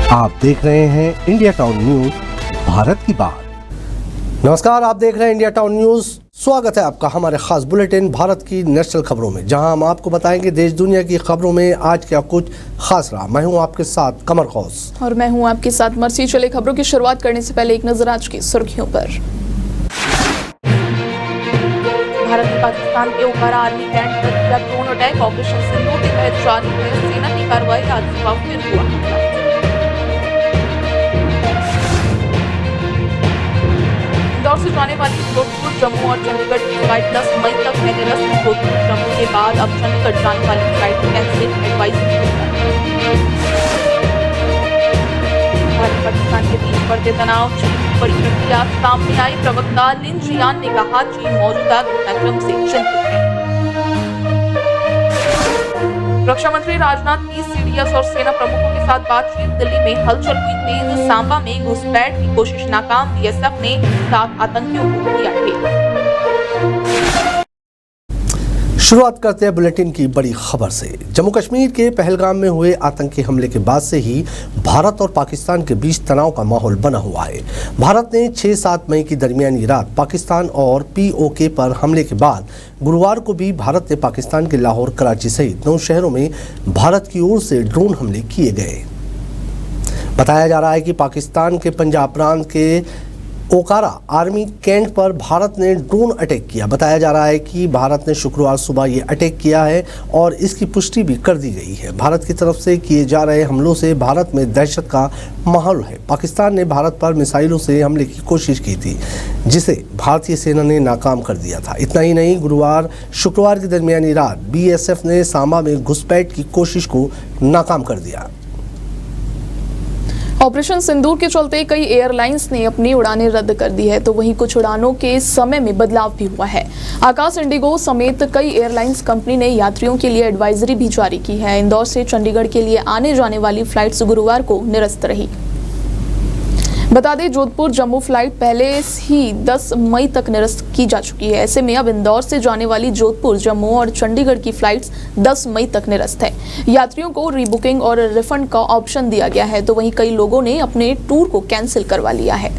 आप देख रहे हैं इंडिया टाउन न्यूज, भारत की बात। नमस्कार, आप देख रहे हैं इंडिया टाउन न्यूज। स्वागत है आपका हमारे खास बुलेटिन भारत की नेशनल खबरों में, जहां हम आपको बताएंगे देश दुनिया की खबरों में आज क्या कुछ खास रहा। मैं हूं आपके साथ कमर खौस और मैं हूं आपके साथ मर्सी। चले खबरों की शुरुआत करने से पहले एक नजर आज की सुर्खियों पर। भारत ने पाकिस्तान के ओकारा आर्मी कैंप पर किया ड्रोन अटैक। ऑपरेशन सिंदूर के तहत जारी हुए सेना की कार्रवाई आज सुबह फिर हुआ। इंदौर से जाने वाली जोधपुर, जम्मू और चंडीगढ़ की फ्लाइट 10 मई तक है निरस्त। जोधपुर जम्मू के बाद अब चंडीगढ़ जाने वाली flight cancel, advisory. Bharat Pakistan के बीच बढ़ते तनाव, चीन की बड़ी प्रतिक्रिया सामने आई। प्रवक्ता लिन जियान ने कहा, चीन मौजूदा घटनाक्रम से चिंतित है। रक्षा मंत्री राजनाथ की सीडीएस और सेना प्रमुखों के साथ बातचीत। दिल्ली में हलचल हुई तेज। सांबा में घुसपैठ की कोशिश नाकाम। बीएसएफ ने 7 आतंकियों को किया ढेर। शुरुआत करते हैं बुलेटिन की बड़ी खबर से। जम्मू कश्मीर के पहलगाम में हुए आतंकी हमले के बाद से ही भारत और पाकिस्तान के बीच तनाव का माहौल बना हुआ है। भारत ने 6-7 मई की दरमियानी रात पाकिस्तान और पीओके पर हमले के बाद गुरुवार को भी भारत ने पाकिस्तान के लाहौर, कराची सहित 9 शहरों में भारत की ओर से ड्रोन हमले किए गए। बताया जा रहा है कि पाकिस्तान के पंजाब प्रांत के ओकारा आर्मी कैंप पर भारत ने ड्रोन अटैक किया। बताया जा रहा है कि भारत ने शुक्रवार सुबह ये अटैक किया है और इसकी पुष्टि भी कर दी गई है। भारत की तरफ से किए जा रहे हमलों से भारत में दहशत का माहौल है। पाकिस्तान ने भारत पर मिसाइलों से हमले की कोशिश की थी, जिसे भारतीय सेना ने नाकाम कर दिया था। इतना ही नहीं, शुक्रवार की दरमियानी रात बीएसएफ ने सांबा में घुसपैठ की कोशिश को नाकाम कर दिया। ऑपरेशन सिंदूर के चलते कई एयरलाइंस ने अपनी उड़ानें रद्द कर दी है, तो वहीं कुछ उड़ानों के समय में बदलाव भी हुआ है। आकाश, इंडिगो समेत कई एयरलाइंस कंपनी ने यात्रियों के लिए एडवाइजरी भी जारी की है। इंदौर से चंडीगढ़ के लिए आने जाने वाली फ्लाइट्स गुरुवार को निरस्त रही। बता दें, जोधपुर जम्मू फ्लाइट पहले ही 10 मई तक निरस्त की जा चुकी है। ऐसे में अब इंदौर से जाने वाली जोधपुर, जम्मू और चंडीगढ़ की फ्लाइट्स 10 मई तक निरस्त है। यात्रियों को रीबुकिंग और रिफंड का ऑप्शन दिया गया है, तो वहीं कई लोगों ने अपने टूर को कैंसिल करवा लिया है।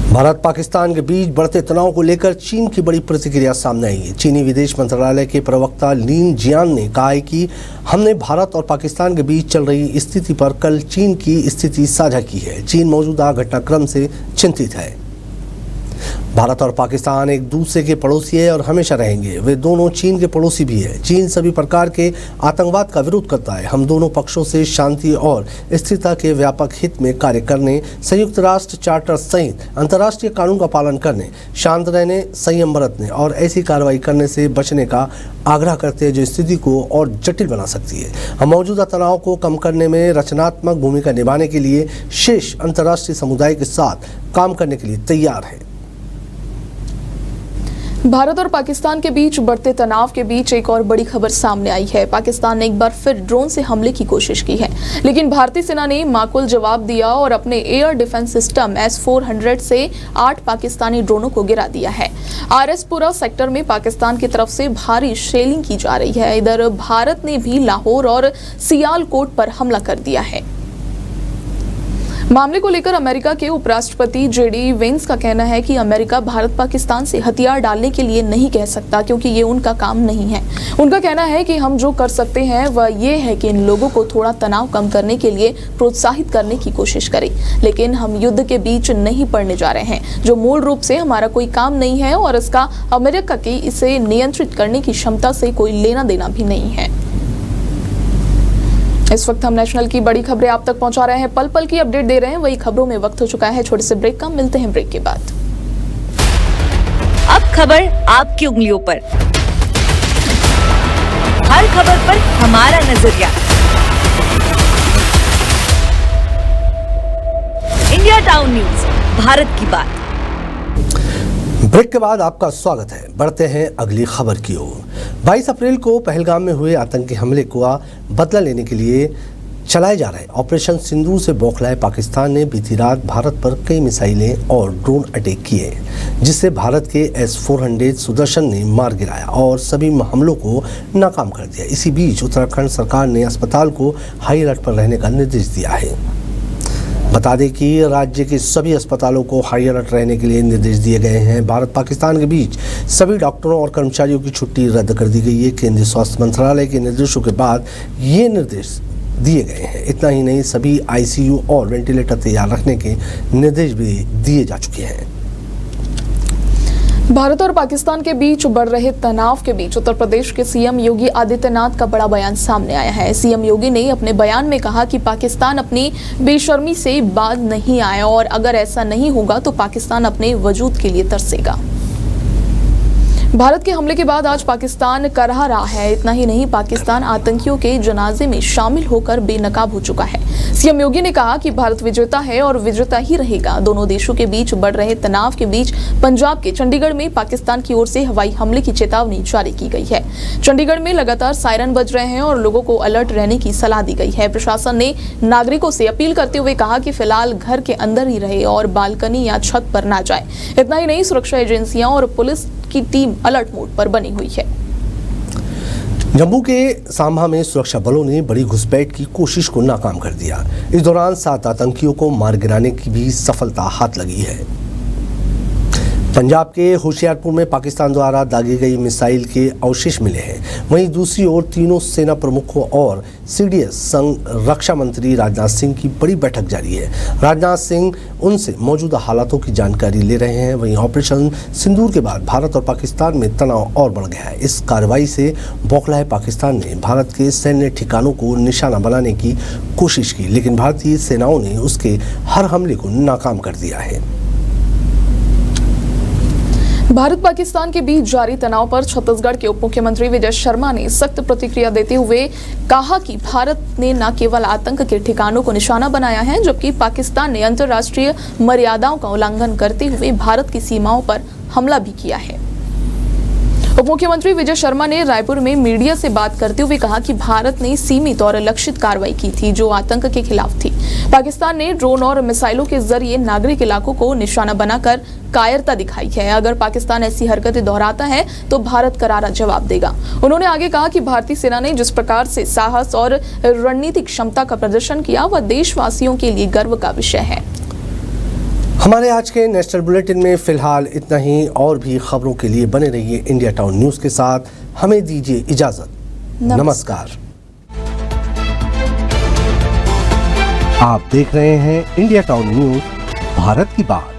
भारत पाकिस्तान के बीच बढ़ते तनाव को लेकर चीन की बड़ी प्रतिक्रिया सामने आई है। चीनी विदेश मंत्रालय के प्रवक्ता लिन जियान ने कहा है कि हमने भारत और पाकिस्तान के बीच चल रही स्थिति पर कल चीन की स्थिति साझा की है। चीन मौजूदा घटनाक्रम से चिंतित है। भारत और पाकिस्तान एक दूसरे के पड़ोसी है और हमेशा रहेंगे। वे दोनों चीन के पड़ोसी भी हैं। चीन सभी प्रकार के आतंकवाद का विरोध करता है। हम दोनों पक्षों से शांति और स्थिरता के व्यापक हित में कार्य करने, संयुक्त राष्ट्र चार्टर सहित अंतर्राष्ट्रीय कानून का पालन करने, शांत रहने, संयम बरतने और ऐसी कार्रवाई करने से बचने का आग्रह करते हैं जो स्थिति को और जटिल बना सकती है। हम मौजूदा तनाव को कम करने में रचनात्मक भूमिका निभाने के लिए शेष अंतर्राष्ट्रीय समुदाय के साथ काम करने के लिए तैयार हैं। भारत और पाकिस्तान के बीच बढ़ते तनाव के बीच एक और बड़ी खबर सामने आई है। पाकिस्तान ने एक बार फिर ड्रोन से हमले की कोशिश की है, लेकिन भारतीय सेना ने माकूल जवाब दिया और अपने एयर डिफेंस सिस्टम S-400 से 8 पाकिस्तानी ड्रोनों को गिरा दिया है। RS-पुरा सेक्टर में पाकिस्तान की तरफ से भारी शेलिंग की जा रही है। इधर भारत ने भी लाहौर और सियालकोट पर हमला कर दिया है। मामले को लेकर अमेरिका के उपराष्ट्रपति JD वेंस का कहना है कि अमेरिका भारत पाकिस्तान से हथियार डालने के लिए नहीं कह सकता, क्योंकि ये उनका काम नहीं है। उनका कहना है कि हम जो कर सकते हैं वह ये है कि इन लोगों को थोड़ा तनाव कम करने के लिए प्रोत्साहित करने की कोशिश करें, लेकिन हम युद्ध के बीच नहीं पड़ने जा रहे हैं, जो मूल रूप से हमारा कोई काम नहीं है और इसका अमेरिका की इसे नियंत्रित करने की क्षमता से कोई लेना देना भी नहीं है। इस वक्त हम नेशनल की बड़ी खबरें आप तक पहुंचा रहे हैं, पल पल की अपडेट दे रहे हैं। वही खबरों में वक्त हो चुका है छोटे से ब्रेक का। मिलते हैं ब्रेक के बाद। अब खबर आपकी उंगलियों पर, हर खबर पर हमारा नजरिया। इंडिया टाउन न्यूज, भारत की बात। ब्रेक के बाद आपका स्वागत है। बढ़ते हैं अगली खबर की ओर। 22 अप्रैल को पहलगाम में हुए आतंकी हमले को बदला लेने के लिए चलाए जा रहे ऑपरेशन सिंदूर से बौखलाए पाकिस्तान ने बीती रात भारत पर कई मिसाइलें और ड्रोन अटैक किए, जिससे भारत के S-400 सुदर्शन ने मार गिराया और सभी हमलों को नाकाम कर दिया। इसी बीच उत्तराखंड सरकार ने अस्पताल को हाई अलर्ट पर रहने का निर्देश दिया है। बता दें कि राज्य के सभी अस्पतालों को हाई अलर्ट रहने के लिए निर्देश दिए गए हैं। भारत पाकिस्तान के बीच सभी डॉक्टरों और कर्मचारियों की छुट्टी रद्द कर दी गई है। केंद्रीय स्वास्थ्य मंत्रालय के निर्देशों के बाद ये निर्देश दिए गए हैं। इतना ही नहीं, सभी ICU और वेंटिलेटर तैयार रखने के निर्देश भी दिए जा चुके हैं। भारत और पाकिस्तान के बीच बढ़ रहे तनाव के बीच उत्तर प्रदेश के CM योगी आदित्यनाथ का बड़ा बयान सामने आया है। CM योगी ने अपने बयान में कहा कि पाकिस्तान अपनी बेशर्मी से बाज नहीं आया और अगर ऐसा नहीं होगा तो पाकिस्तान अपने वजूद के लिए तरसेगा। भारत के हमले के बाद आज पाकिस्तान कराह रहा है। इतना ही नहीं, पाकिस्तान आतंकियों के जनाजे में शामिल होकर बेनकाब हो चुका है। CM योगी ने कहा कि भारत विजेता है और विजेता ही रहेगा। दोनों देशों के बीच बढ़ रहे तनाव के बीच पंजाब के चंडीगढ़ में पाकिस्तान की ओर से हवाई हमले की चेतावनी जारी की गई है। चंडीगढ़ में लगातार सायरन बज रहे हैं और लोगों को अलर्ट रहने की सलाह दी गई है। प्रशासन ने नागरिकों से अपील करते हुए कहा कि फिलहाल घर के अंदर ही रहे और बालकनी या छत पर ना जाए। इतना ही नहीं, सुरक्षा एजेंसियां और पुलिस की टीम अलर्ट मोड पर बनी हुई है। जम्मू के सांभा में सुरक्षा बलों ने बड़ी घुसपैठ की कोशिश को नाकाम कर दिया। इस दौरान 7 आतंकियों को मार गिराने की भी सफलता हाथ लगी है। पंजाब के होशियारपुर में पाकिस्तान द्वारा दागी गई मिसाइल के अवशेष मिले हैं। वहीं दूसरी ओर तीनों सेना प्रमुखों और CDS संग रक्षा मंत्री राजनाथ सिंह की बड़ी बैठक जारी है। राजनाथ सिंह उनसे मौजूदा हालातों की जानकारी ले रहे हैं। वहीं ऑपरेशन सिंदूर के बाद भारत और पाकिस्तान में तनाव और बढ़ गया है। इस कार्रवाई से बौखलाए पाकिस्तान ने भारत के सैन्य ठिकानों को निशाना बनाने की कोशिश की, लेकिन भारतीय सेनाओं ने उसके हर हमले को नाकाम कर दिया है। भारत पाकिस्तान के बीच जारी तनाव पर छत्तीसगढ़ के उप मुख्यमंत्री विजय शर्मा ने सख्त प्रतिक्रिया देते हुए कहा कि भारत ने न केवल आतंक के ठिकानों को निशाना बनाया है, जबकि पाकिस्तान ने अंतर्राष्ट्रीय मर्यादाओं का उल्लंघन करते हुए भारत की सीमाओं पर हमला भी किया है। उप मुख्यमंत्री विजय शर्मा ने रायपुर में मीडिया से बात करते हुए कहा कि भारत ने सीमित और लक्षित कार्रवाई की थी जो आतंक के खिलाफ थी। पाकिस्तान ने ड्रोन और मिसाइलों के जरिए नागरिक इलाकों को निशाना बनाकर कायरता दिखाई है। अगर पाकिस्तान ऐसी हरकतें दोहराता है तो भारत करारा जवाब देगा। उन्होंने आगे कहा कि भारतीय सेना ने जिस प्रकार से साहस और रणनीतिक क्षमता का प्रदर्शन किया वह देशवासियों के लिए गर्व का विषय है। हमारे आज के नेशनल बुलेटिन में फिलहाल इतना ही। और भी खबरों के लिए बने रहिए इंडिया टाउन न्यूज के साथ। हमें दीजिए इजाजत। नमस्कार। आप देख रहे हैं इंडिया टाउन न्यूज, भारत की बात।